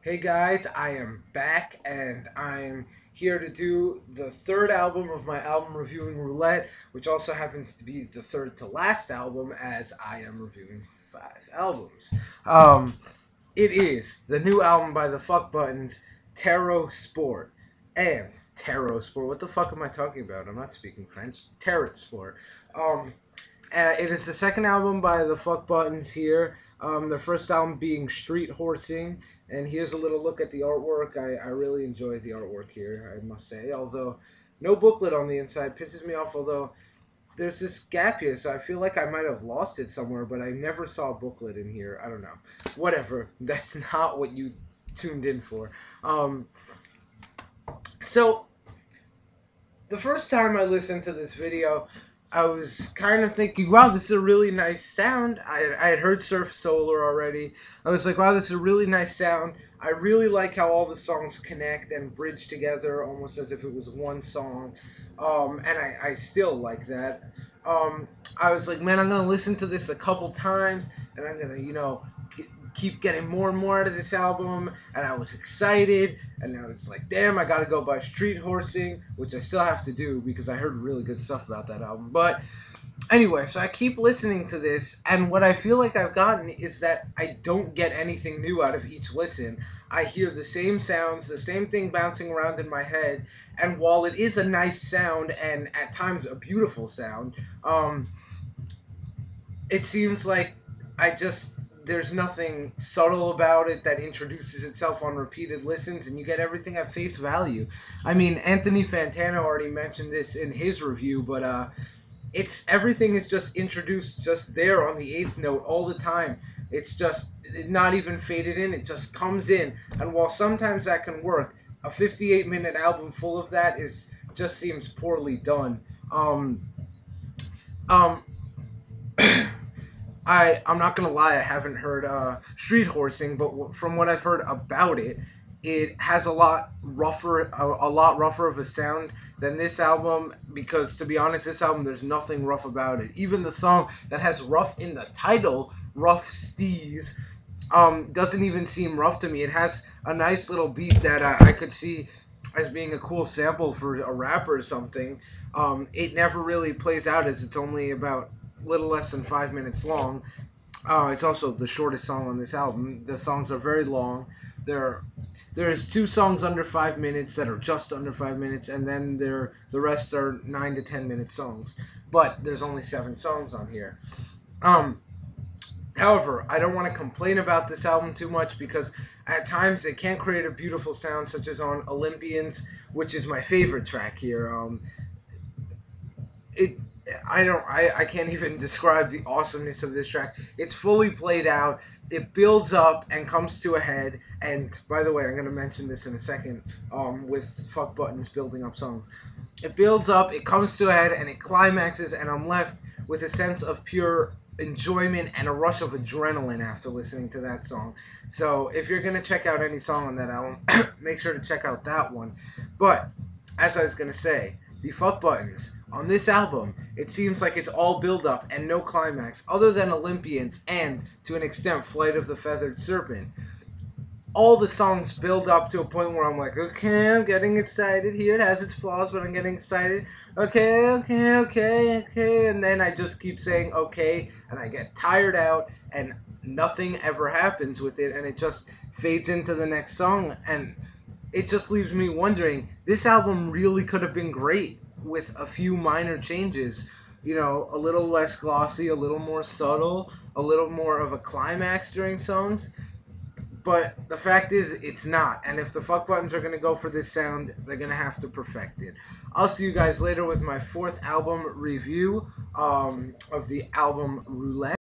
Hey guys, I am back and I'm here to do the third album of my album reviewing roulette, which also happens to be the third to last album as I am reviewing 5 albums. It is the new album by the Fuck Buttons, Tarot Sport. And Tarot Sport, what the fuck am I talking about? I'm not speaking French. Tarot Sport. Um, it is the second album by the Fuck Buttons here. Their first album being Street Horsing, and here's a little look at the artwork. I really enjoyed the artwork here, I must say. Although no booklet on the inside pisses me off. Although there's this gap here, so I feel like I might have lost it somewhere, but I never saw a booklet in here. I don't know. Whatever. That's not what you tuned in for. So the first time I listened to this video, I was kind of thinking, wow, this is a really nice sound. I had heard Surf Solar already. I was like, wow, this is a really nice sound. I really like how all the songs connect and bridge together almost as if it was one song. And I still like that. I was like, man, I'm going to listen to this a couple times, and I'm going to, keep getting more and more out of this album, and I was excited, and I was like, damn, I gotta go buy Street Horsing, which I still have to do because I heard really good stuff about that album. But anyway, so I keep listening to this, and what I feel like I've gotten is that I don't get anything new out of each listen. I hear the same sounds, the same thing bouncing around in my head, and while it is a nice sound, and at times a beautiful sound, it seems like there's nothing subtle about it that introduces itself on repeated listens, and you get everything at face value. I mean, Anthony Fantano already mentioned this in his review, but everything is just introduced just there on the eighth note all the time. It's just not even faded in, it just comes in. And while sometimes that can work, a 58-minute album full of that just seems poorly done. I'm not gonna lie, I haven't heard Street Horsing, but from what I've heard about it, it has a lot rougher of a sound than this album. Because to be honest, this album, there's nothing rough about it. Even the song that has rough in the title, Rough Steez, doesn't even seem rough to me. It has a nice little beat that I could see as being a cool sample for a rapper or something. It never really plays out, as it's only about little less than 5 minutes long. It's also the shortest song on this album. The songs are very long. There's 2 songs under 5 minutes that are just under 5 minutes, and then the rest are 9 to 10 minute songs. But there's only 7 songs on here. However, I don't want to complain about this album too much, because at times they can create a beautiful sound, such as on Olympians, which is my favorite track here. I can't even describe the awesomeness of this track. It's fully played out. It builds up and comes to a head. And by the way, I'm going to mention this in a second with Fuck Buttons building up songs. It builds up, it comes to a head, and it climaxes, and I'm left with a sense of pure enjoyment and a rush of adrenaline after listening to that song. So if you're going to check out any song on that album, make sure to check out that one. But as I was going to say, the Fuck Buttons, on this album, it seems like it's all build-up and no climax, other than Olympians and, to an extent, Flight of the Feathered Serpent. All the songs build up to a point where I'm like, okay, I'm getting excited here. It has its flaws, but I'm getting excited. Okay, and then I just keep saying okay, and I get tired out, and nothing ever happens with it, and it just fades into the next song, and it just leaves me wondering, this album really could have been great with a few minor changes. A little less glossy, a little more subtle, a little more of a climax during songs. But the fact is, it's not. And if the Fuck Buttons are going to go for this sound, they're going to have to perfect it. I'll see you guys later with my 4th album review of the album Roulette.